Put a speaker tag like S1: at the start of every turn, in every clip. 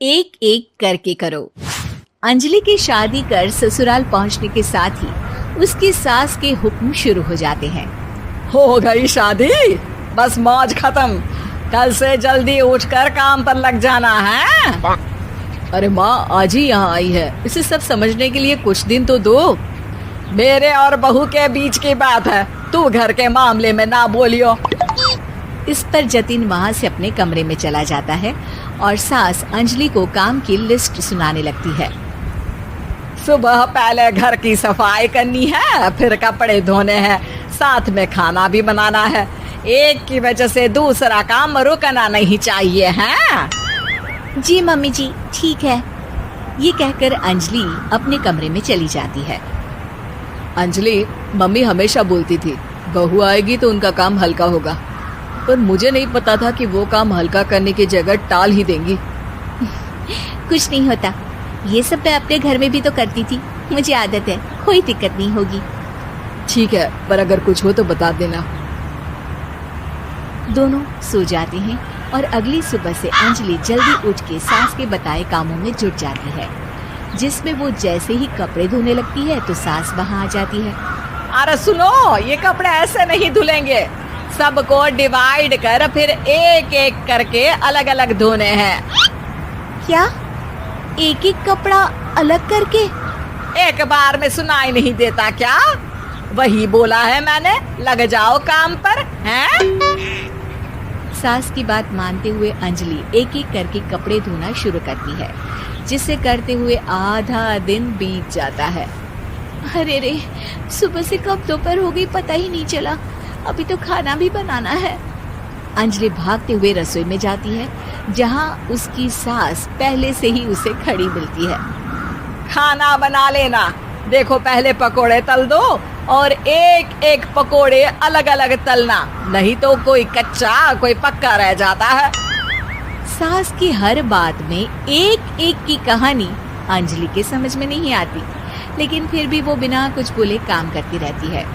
S1: एक एक करके करो। अंजलि की शादी कर ससुराल पहुंचने के साथ ही उसकी सास के हुक्म शुरू हो जाते हैं।
S2: हो गई शादी, बस मौज खत्म। कल से जल्दी उठकर काम पर लग जाना है।
S1: अरे माँ आज ही यहाँ आई है, इसे सब समझने के लिए कुछ दिन तो दो।
S2: मेरे और बहू के बीच की बात है, तू घर के मामले में ना बोलियो।
S1: इस पर जतिन वहाँ से अपने कमरे में चला जाता है और सास अंजलि को काम की लिस्ट सुनाने लगती है।
S2: सुबह पहले घर की सफाई करनी है, फिर कपड़े धोने हैं, साथ में खाना भी बनाना है। एक की वजह से दूसरा काम रुकना नहीं चाहिए है।
S1: जी मम्मी जी ठीक है। ये कहकर अंजलि अपने कमरे में चली जाती है।
S3: अंजलि, मम्मी हमेशा बोलती थी बहू आएगी तो उनका काम हल्का होगा, पर मुझे नहीं पता था कि वो काम हल्का करने की जगह टाल ही देंगी।
S1: कुछ नहीं होता, ये सब मैं अपने घर में भी तो करती थी, मुझे आदत है, कोई दिक्कत नहीं होगी।
S3: ठीक है, पर अगर कुछ हो तो बता देना।
S1: दोनों सो जाते हैं और अगली सुबह से अंजलि जल्दी उठ के सास के बताए कामों में जुट जाती है, जिसमें वो जैसे ही कपड़े धोने लगती है तो सास वहाँ आ जाती है।
S2: अरे सुनो, ये कपड़े ऐसे नहीं धुलेंगे, सबको डिवाइड कर फिर एक एक करके अलग अलग धोने हैं।
S1: क्या एक एक कपड़ा अलग करके?
S2: एक बार में सुनाई नहीं देता क्या? वही बोला है मैंने, लग जाओ काम पर हैं?
S1: सास की बात मानते हुए अंजलि एक एक करके कपड़े धोना शुरू करती है, जिसे करते हुए आधा दिन बीत जाता है। अरे रे, सुबह से कब दोपहर हो गई पता ही नहीं चला, अभी तो खाना भी बनाना है। अंजलि भागते हुए रसोई में जाती है, जहाँ उसकी सास पहले से ही उसे खड़ी मिलती है।
S2: खाना बना लेना, देखो पहले पकोड़े तल दो और एक एक पकोड़े अलग अलग तलना, नहीं तो कोई कच्चा कोई पक्का रह जाता है।
S1: सास की हर बात में एक एक की कहानी अंजलि के समझ में नहीं आती, लेकिन फिर भी वो बिना कुछ बोले काम करती रहती है।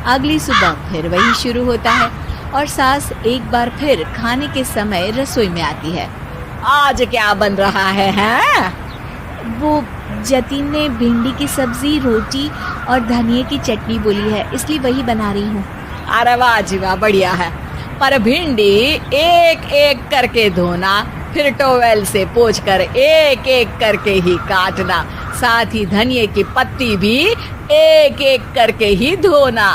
S1: अगली सुबह फिर वही शुरू होता है और सास एक बार फिर खाने के समय रसोई में आती है।
S2: आज क्या बन रहा है हैं?
S1: वो जतिन ने भिंडी की सब्जी, रोटी और धनिए की चटनी बोली है, इसलिए वही बना रही हूँ।
S2: अरे वाह जी वाह, बढ़िया है। पर भिंडी एक एक करके धोना, फिर टोवेल से पोंछकर एक एक करके ही काटना, साथ ही धनिए की पत्ती भी एक एक करके ही धोना।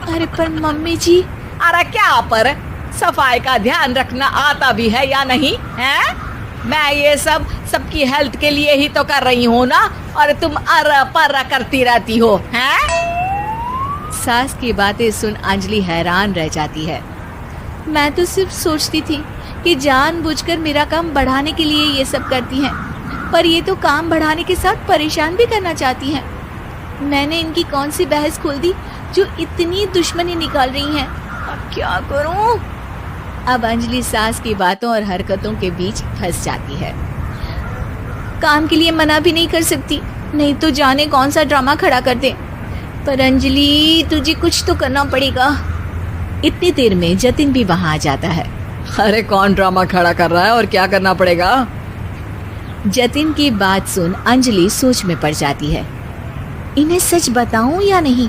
S1: अरे पर मम्मी जी।
S2: अरे क्या पर, सफाई का ध्यान रखना आता भी है या नहीं है? मैं ये सब सबकी हेल्थ के लिए ही तो कर रही हूँ ना, और तुम अर पर करती रहती हो हैं?
S1: सास की बातें सुन अंजलि हैरान रह जाती है। मैं तो सिर्फ सोचती थी कि जानबूझकर मेरा काम बढ़ाने के लिए ये सब करती हैं, पर ये तो काम बढ़ाने के साथ परेशान भी करना चाहती हैं। मैंने इनकी कौन सी बहस खोल दी जो इतनी दुश्मनी निकाल रही हैं? अब क्या करूं? अब अंजलि सास की बातों और हरकतों के बीच फंस जाती है। काम के लिए मना भी नहीं कर सकती, नहीं तो जाने कौन सा ड्रामा खड़ा कर दे। पर अंजलि तुझे कुछ तो करना पड़ेगा। इतनी देर में जतिन भी वहां आ जाता है।
S3: अरे कौन ड्रामा खड़ा कर रहा है और क्या करना पड़ेगा?
S1: जतिन की बात सुन अंजलि सोच में पड़ जाती है। इन्हें सच बताऊं या नहीं?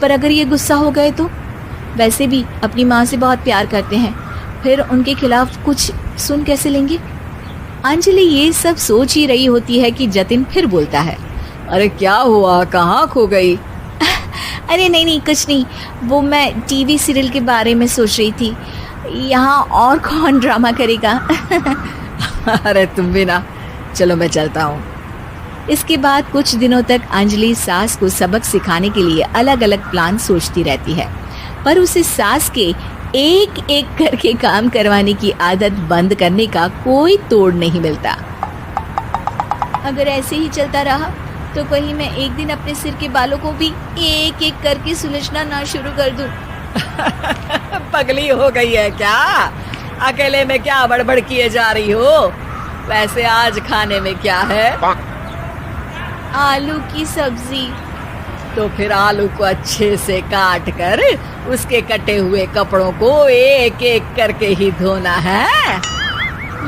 S1: पर अगर ये गुस्सा हो गए तो? वैसे भी अपनी माँ से बहुत प्यार करते हैं, फिर उनके खिलाफ कुछ सुन कैसे लेंगे? अंजलि ये सब सोच ही रही होती है कि जतिन फिर बोलता है।
S3: अरे क्या हुआ, कहाँ खो गई?
S1: अरे नहीं कुछ नहीं, वो मैं टीवी सीरियल के बारे में सोच रही थी। यहाँ और कौन ड्रामा करेगा?
S3: अरे तुम भी ना, चलो मैं चलता हूँ।
S1: इसके बाद कुछ दिनों तक अंजलि सास को सबक सिखाने के लिए अलग अलग प्लान सोचती रहती है, पर उसे सास के एक एक करके काम करवाने की आदत बंद करने का कोई तोड़ नहीं मिलता। अगर ऐसे ही चलता रहा तो कहीं मैं एक दिन अपने सिर के बालों को भी एक एक करके सुलझना ना शुरू कर दूं।
S2: पगली हो गई है क्या? अकेले में क्या बड़बड़ किए जा रही हो? वैसे आज खाने में क्या है?
S1: आलू की सब्जी।
S2: तो फिर आलू को अच्छे से काट कर उसके कटे हुए कपड़ों को एक एक करके ही धोना है।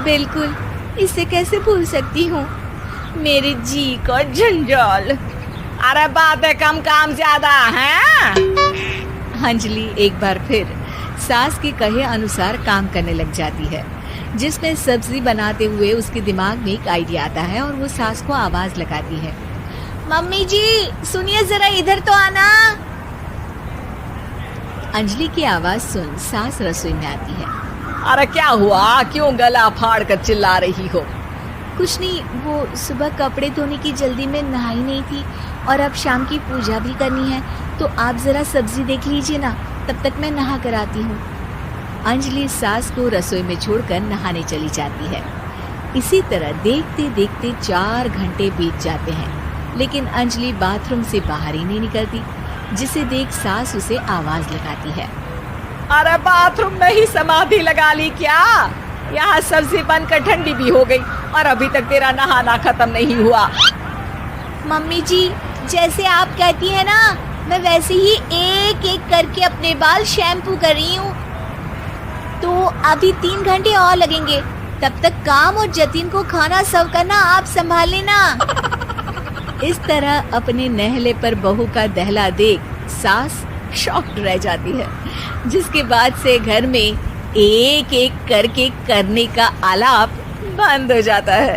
S1: बिल्कुल, इसे कैसे भूल सकती हूँ। मेरे जी का जंजाल।
S2: अरे बातें कम काम ज्यादा हैं।
S1: अंजलि एक बार फिर सास के कहे अनुसार काम करने लग जाती है, जिसमें सब्जी बनाते हुए उसके दिमाग में एक आइडिया आता है और वो सास को आवाज लगाती है, मम्मी जी सुनिए जरा इधर तो आना। अंजलि की आवाज सुन सास रसोई में आती है।
S2: अरे क्या हुआ, क्यों गला फाड़ कर चिल्ला रही हो?
S1: कुछ नहीं, वो सुबह कपड़े धोने की जल्दी में नहाई नहीं थी और अब शाम की पूजा भी करनी है, तो आप जरा सब्जी देख लीजिए ना, तब तक मैं नहा कर आती हूँ। अंजलि सास को रसोई में छोड़कर नहाने चली जाती है। इसी तरह देखते देखते 4 घंटे बीत जाते हैं, लेकिन अंजलि बाथरूम से बाहर ही नहीं निकलती, जिसे देख सास उसे आवाज लगाती है।
S2: अरे बाथरूम में ही समाधि लगा ली क्या? यहाँ सब्जी बनकर ठंडी भी हो गई और अभी तक तेरा नहाना खत्म नहीं हुआ।
S1: मम्मी जी जैसे आप कहती हैं ना, मैं वैसे ही एक एक करके अपने बाल शैम्पू कर रही हूँ। तो अभी 3 घंटे और लगेंगे, तब तक काम और जतिन को खाना सर्व करना आप संभाल लेना। इस तरह अपने नहले पर बहू का दहला देख सास शॉक्ड रह जाती है, जिसके बाद से घर में एक एक करके करने का आलाप बंद हो जाता है।